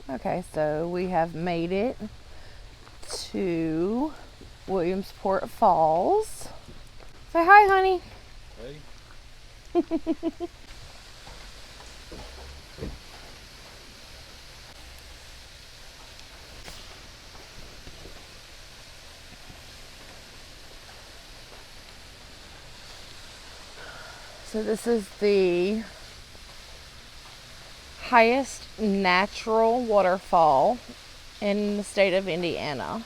Okay, so we have made it to Williamsport Falls. Say hi, honey. Hey. So this is the highest natural waterfall in the state of Indiana.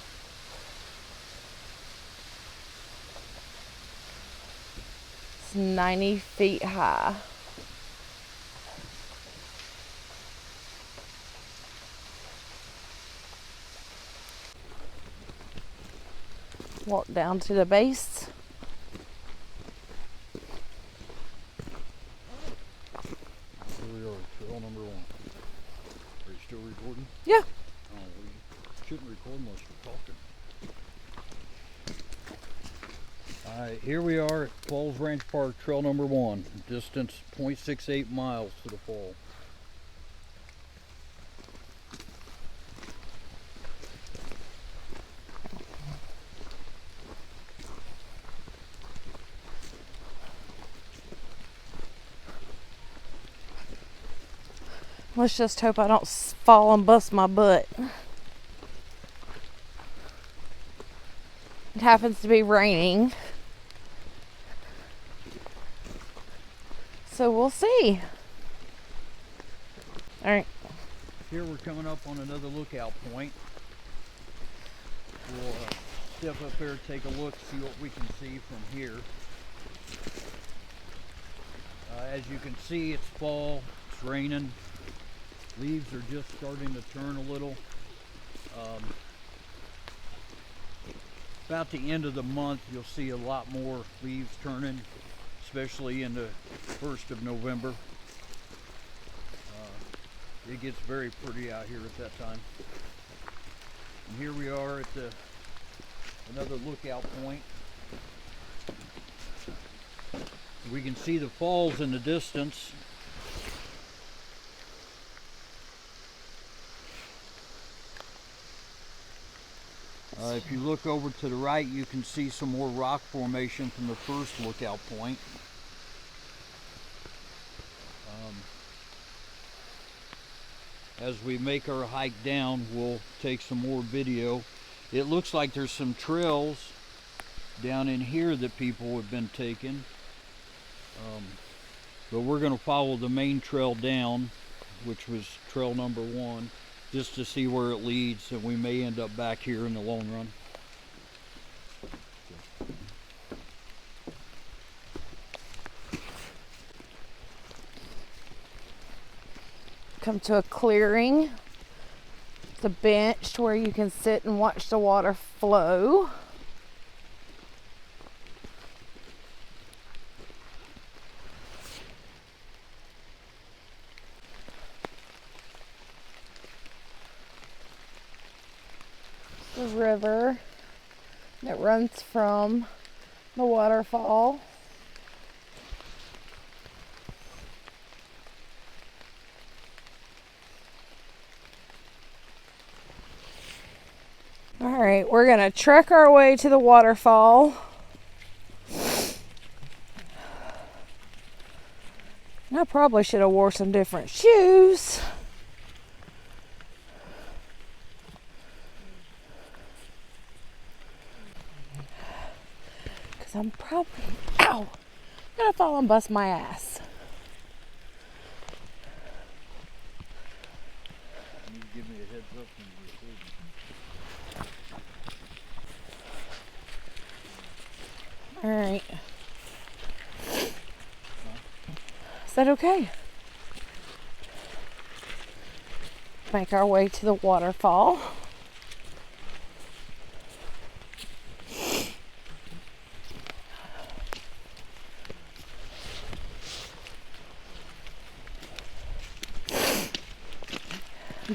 It's 90 feet high. Walk down to the base. Here we are, trail number 1. Are you still recording? Yeah. Oh, we shouldn't record unless we're talking. Alright, here we are at Falls Ranch Park, trail number 1. Distance 0.68 miles to the fall. Let's just hope I don't fall and bust my butt. It happens to be raining, so we'll see. All right. Here we're coming up on another lookout point. We'll step up there, take a look, see what we can see from here. As you can see, it's fall, it's raining. Leaves are just starting to turn a little. About the end of the month, you'll see a lot more leaves turning, especially in the 1st of November. It gets very pretty out here at that time. And here we are at another lookout point. We can see the falls in the distance. If you look over to the right, you can see some more rock formation from the first lookout point. As we make our hike down, we'll take some more video. It looks like there's some trails down in here that people have been taking. But we're going to follow the main trail down, which was trail number 1. Just to see where it leads, and we may end up back here in the long run. Come to a clearing. It's a bench where you can sit and watch the water flow. The river that runs from the waterfall. All right, we're gonna trek our way to the waterfall. I probably should have wore some different shoes. I'm probably, gonna fall and bust my ass. You need to give me a heads up when you're recording. All right. Is that okay? Make our way to the waterfall.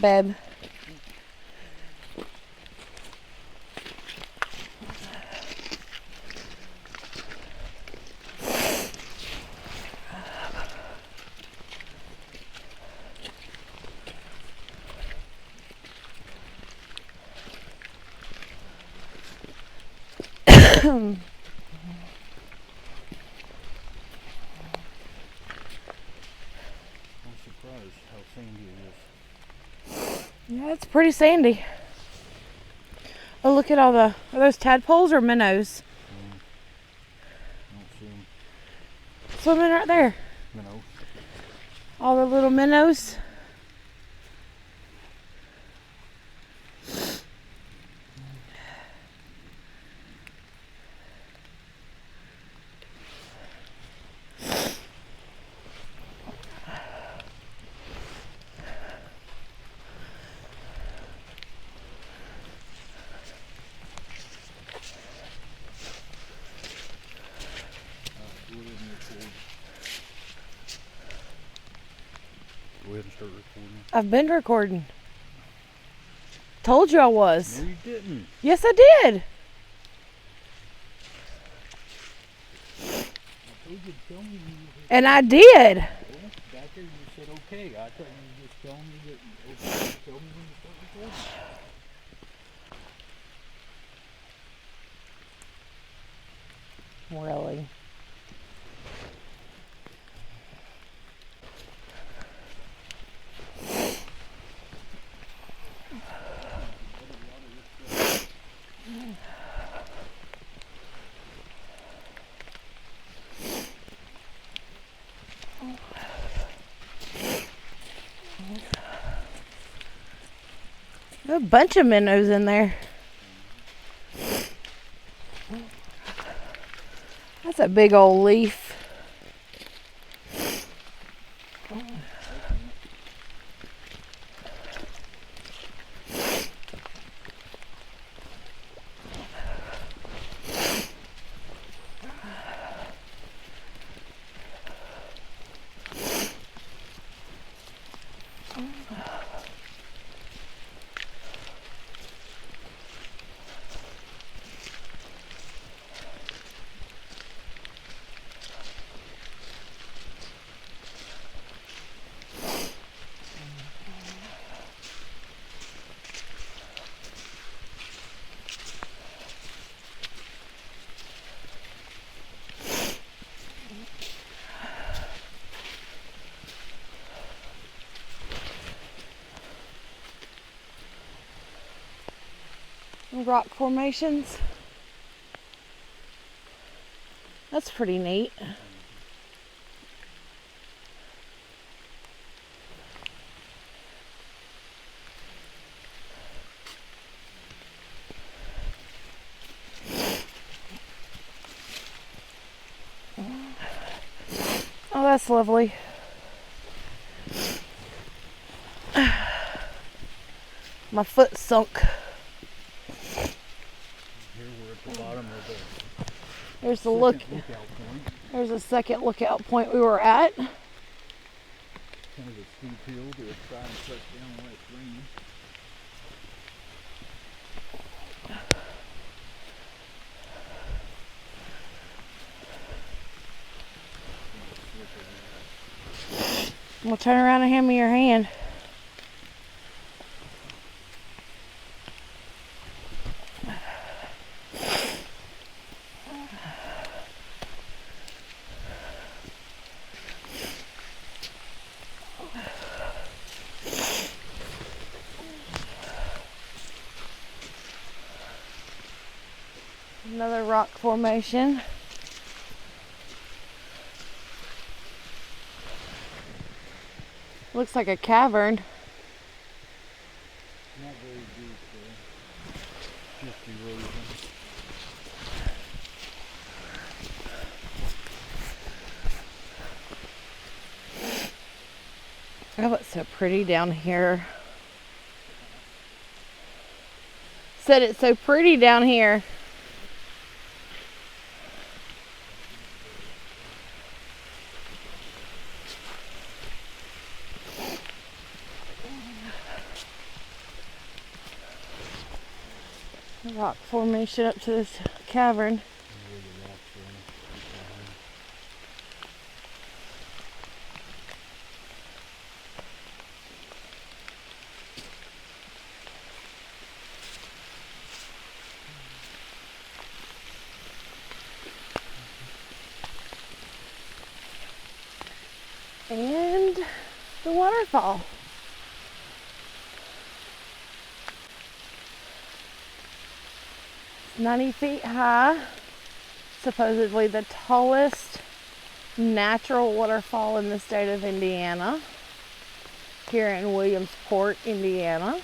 Babe. surprised how sandy it is. Yeah, it's pretty sandy. Oh, look at all the, are those tadpoles or minnows? I don't see them. Swimming right there. Minnows. All the little minnows. Go ahead and start recording. I've been recording. Told you I was. No, you didn't. Yes, I did. I told you to tell me. And I did. Well, back there you said okay. I thought you were just telling me that okay, tell me when to start recording. Really? There's a bunch of minnows in there. That's a big old leaf. Rock formations. That's pretty neat. Oh, that's lovely. My foot sunk. Here we're at the bottom of the There's the look. lookout point. There's a second lookout point we were at. Kind of a steep hill to try and cut down when it's raining. Well, turn around and hand me your hand. Another rock formation. Looks like a cavern. Not very deep though. Just erosion. Oh, it's so pretty down here. Said it's so pretty down here. Rock formation up to this cavern. the waterfall. It's 90 feet high, supposedly the tallest natural waterfall in the state of Indiana, here in Williamsport, Indiana.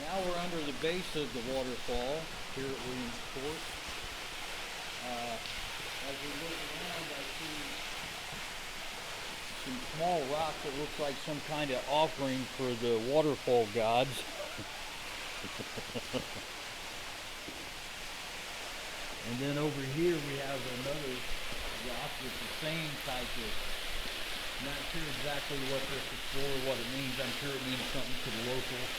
Now we're under the base of the waterfall here at Williamsport. As we look around, I see some small rock that looks like some kind of offering for the waterfall gods. And then over here we have another rock with the same type of, not sure exactly what this is for, what it means. I'm sure it means something to the locals.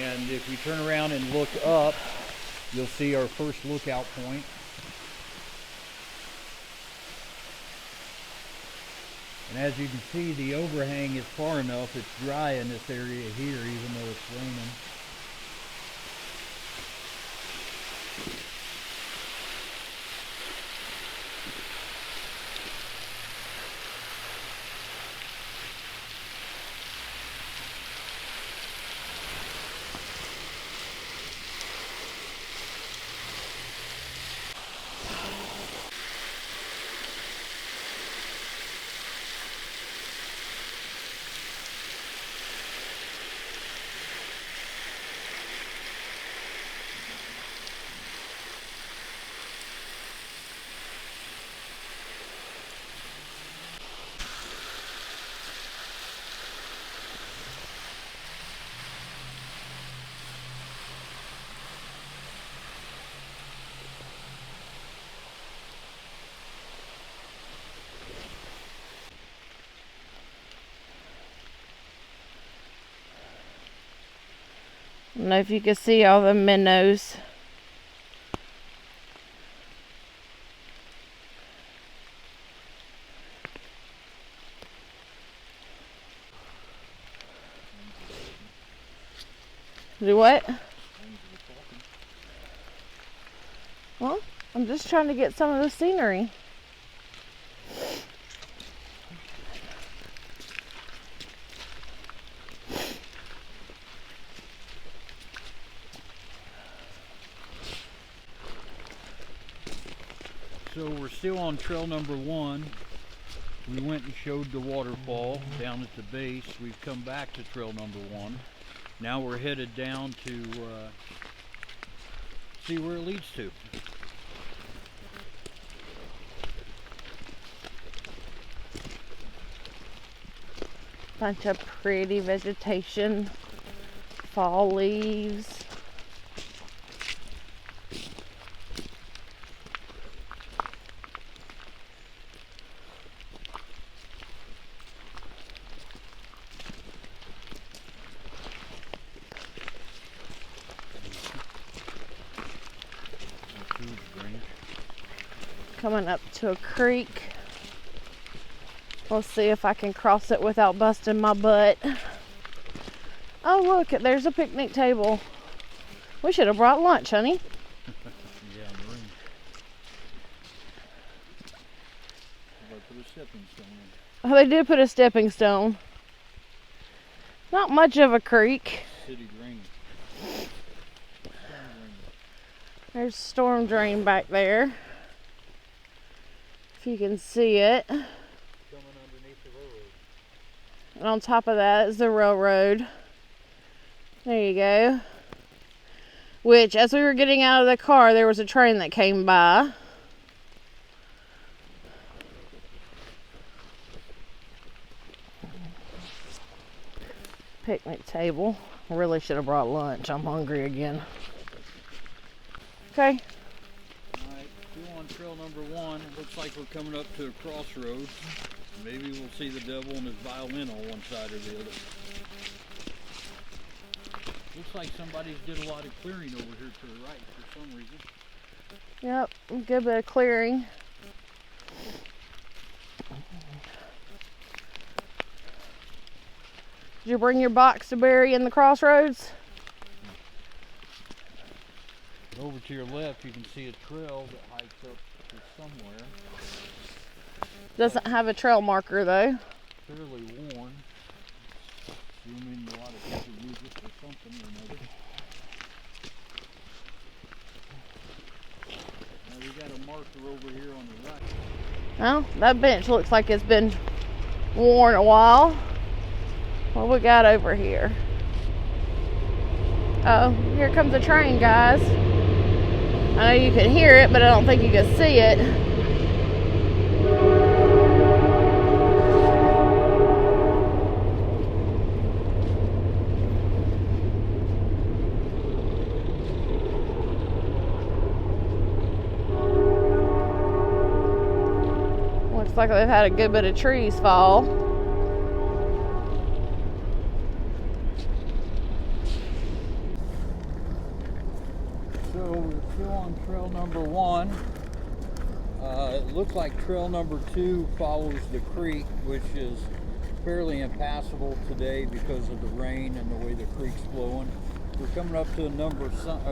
And if we turn around and look up, you'll see our first lookout point. And as you can see, the overhang is far enough, it's dry in this area here, even though it's raining. I don't know if you can see all the minnows. Do what? Well, I'm just trying to get some of the scenery. So we're still on trail number 1. We went and showed the waterfall down at the base. We've come back to trail number 1. Now we're headed down to see where it leads to. Bunch of pretty vegetation, fall leaves. Coming up to a creek. We'll see if I can cross it without busting my butt. Oh look, there's a picnic table. We should have brought lunch, honey. Yeah, in the room. Put a stepping stone in. Oh, they did put a stepping stone. Not much of a creek. City drain. There's storm drain back there. If you can see it. Coming underneath the railroad. And on top of that is the railroad. There you go. Which, as we were getting out of the car, there was a train that came by. Picnic table. Really should have brought lunch. I'm hungry again. Okay. Alright, still on trail number 1. Looks like we're coming up to a crossroads. Maybe we'll see the devil and his violin on one side or the other. Looks like somebody did a lot of clearing over here to the right for some reason. Yep, a good bit of clearing. Did you bring your box to bury in the crossroads? Over to your left, you can see a trail that hikes up to somewhere. Doesn't have a trail marker though. Fairly worn. Assuming a lot of people use it for something or another. Now we got a marker over here on the right. Well, that bench looks like it's been worn a while. What we got over here? Oh, here comes a train, guys. I know you can hear it, but I don't think you can see it. Looks like they've had a good bit of trees fall. So we're still on trail number 1. It looks like trail number 2 follows the creek, which is fairly impassable today because of the rain and the way the creek's flowing. We're coming up to another sign.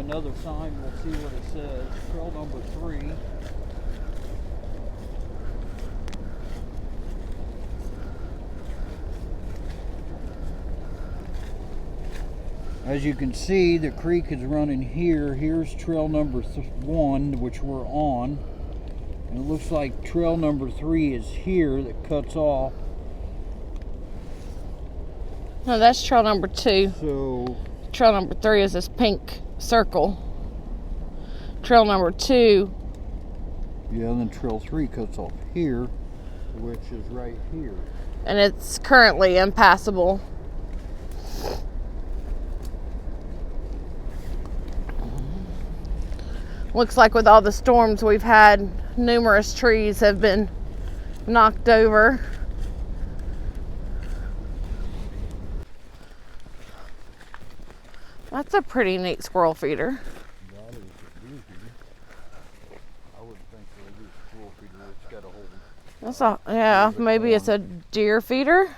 We'll see what it says. Trail number 3. As you can see, the creek is running here. Here's trail number 1, which we're on. And it looks like trail number 3 is here that cuts off. No, that's trail number 2. So Trail number 3 is this pink circle. Trail number 2. yeah, and then trail 3 cuts off here, which is right here. And it's currently impassable. Looks like with all the storms we've had, numerous trees have been knocked over. That's a pretty neat squirrel feeder. That is a deer feeder. I wouldn't think it would be a squirrel feeder. It's got a whole... That's a, yeah, maybe it's a deer feeder.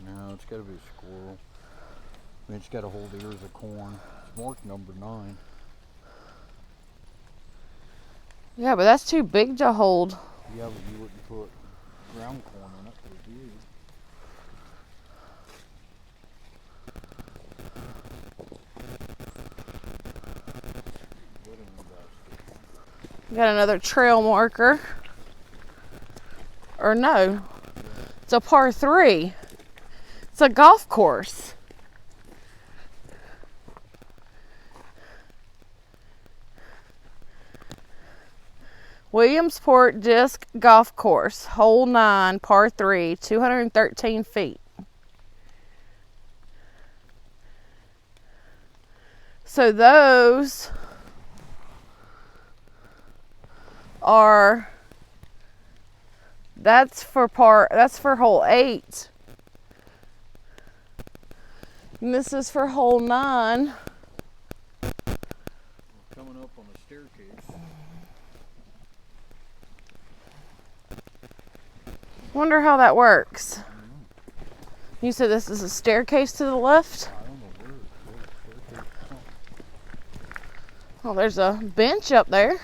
No, it's got to be a squirrel. I mean, it's got a whole ears of corn. It's marked number 9. Yeah, but that's too big to hold. Yeah, but you wouldn't put ground corn in it for deer. Got another trail marker. Or no, it's a par 3. It's a golf course. Williamsport Disc Golf Course, hole 9, par 3, 213 feet. So those are, that's for hole 8. And this is for hole 9. We're coming up on a staircase. Wonder how that works. You said this is a staircase to the left? I don't know where staircase is on. Oh, there's a bench up there.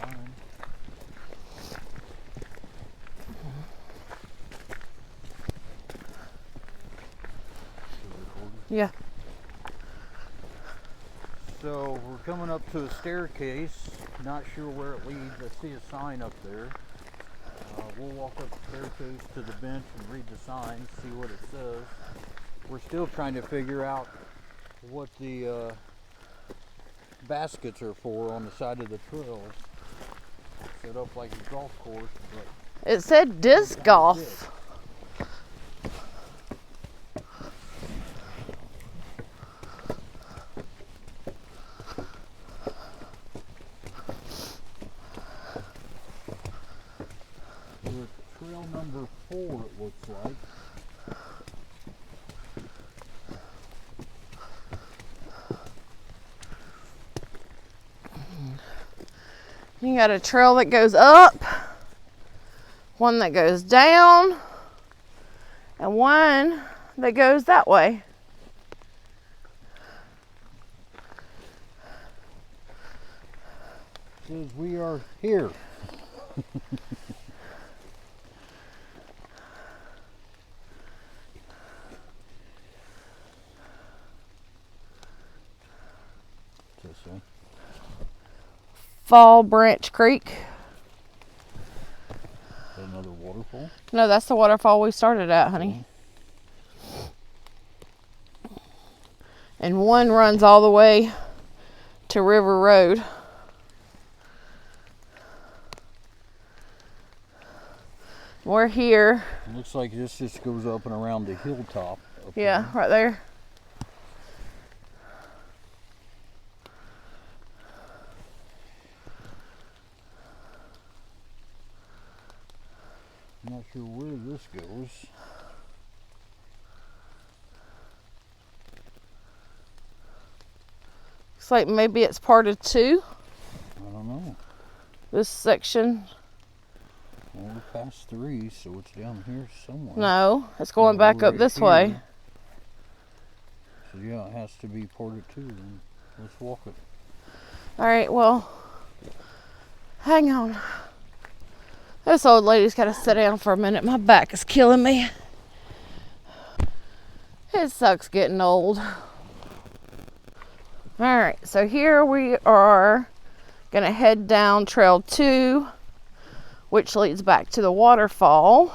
Fine. Yeah. So we're coming up to a staircase. Not sure where it leads. I see a sign up there. We'll walk up the staircase to the bench and read the sign, see what it says. We're still trying to figure out what the baskets are for on the side of the trail. Set up like a golf course, but It said disc golf. trail number 4 it looks like. You got a trail that goes up, one that goes down, and one that goes that way. says we are here. This way. Fall Branch Creek. Another waterfall? No, that's the waterfall we started at, honey. And one runs all the way to River Road. We're here. It looks like this just goes up and around the hilltop. Yeah, there. right there. I'm not sure where this goes. Looks like maybe it's part of two. I don't know. This section. Well, we're past 3, so it's down here somewhere. No, it's going back up right this here. way. So yeah, it has to be part of 2 then. Let's walk it. All right, well, hang on. This old lady's got to sit down for a minute. My back is killing me. It sucks getting old. All right, so here we are going to head down Trail 2, which leads back to the waterfall.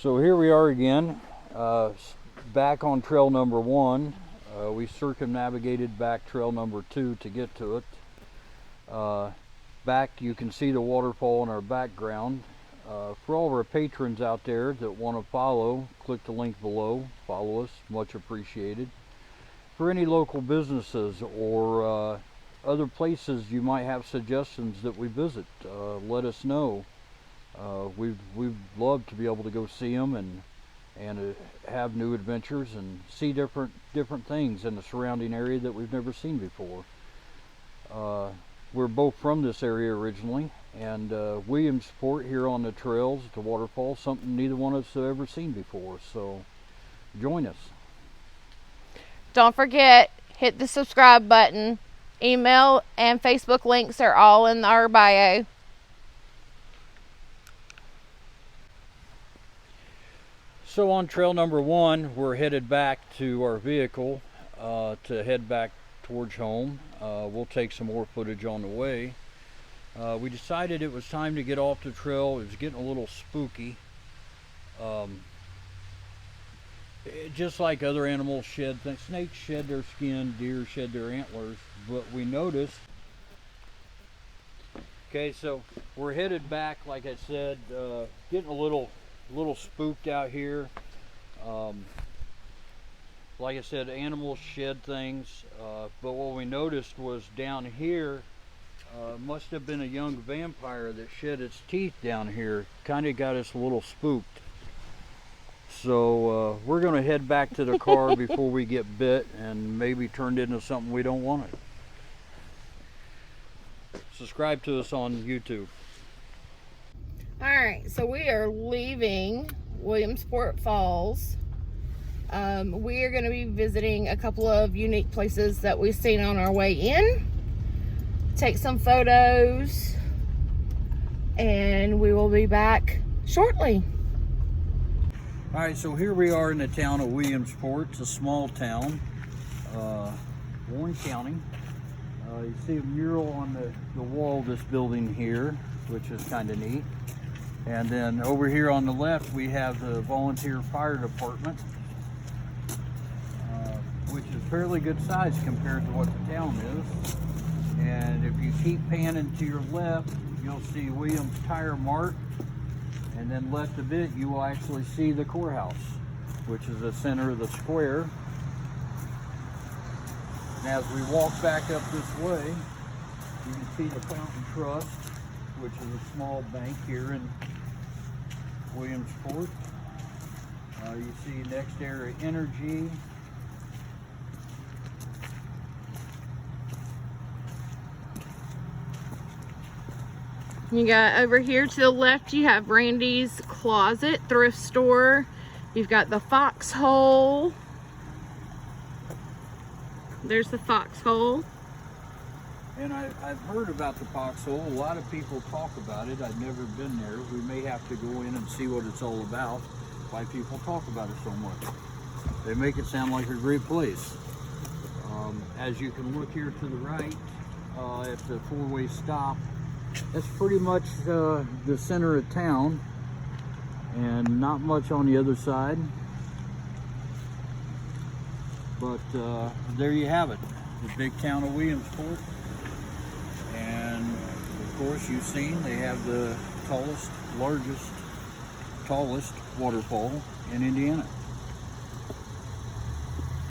So here we are again, back on trail number 1. We circumnavigated back trail number 2 to get to it. Back you can see the waterfall in our background. For all of our patrons out there that want to follow, click the link below, follow us, much appreciated. For any local businesses or other places you might have suggestions that we visit, let us know. We'd love to be able to go see them and have new adventures and see different things in the surrounding area that we've never seen before. We're both from this area originally, and Williamsport here on the trails, the waterfall, something neither one of us have ever seen before. So join us. Don't forget, hit the subscribe button. Email and Facebook links are all in our bio. So on trail number 1, we're headed back to our vehicle to head back towards home. We'll take some more footage on the way. We decided it was time to get off the trail. It was getting a little spooky. Just like other animals shed things, snakes shed their skin, deer shed their antlers, but we noticed. Okay, so we're headed back, like I said, getting a little spooked out here. Like I said, animals shed things, but what we noticed was down here must have been a young vampire that shed its teeth down here. Kind of got us a little spooked. So we're going to head back to the car before we get bit and maybe turned into something we don't want it. Subscribe to us on YouTube. All right, so we are leaving Williamsport Falls. We are going to be visiting a couple of unique places that we've seen on our way in. Take some photos, and we will be back shortly. All right, so here we are in the town of Williamsport. It's a small town, Warren County. You see a mural on the wall of this building here, which is kind of neat. And then over here on the left, we have the volunteer fire department, which is fairly good size compared to what the town is. And if you keep panning to your left, you'll see Williams Tire Mart. And then left a bit, you will actually see the courthouse, which is the center of the square. And as we walk back up this way, you can see the Fountain Trust, which is a small bank here in Williamsport. You see Next Era Energy. You got over here to the left, you have Randy's Closet thrift store. You've got the Foxhole. There's the Foxhole. And I've heard about the Foxhole. A lot of people talk about it. I've never been there. We may have to go in and see what it's all about, why people talk about it so much. They make it sound like a great place. As you can look here to the right, at the four-way stop, that's pretty much the center of town, and not much on the other side. But there you have it, the big town of Williamsport. And of course, you've seen they have the tallest waterfall in Indiana.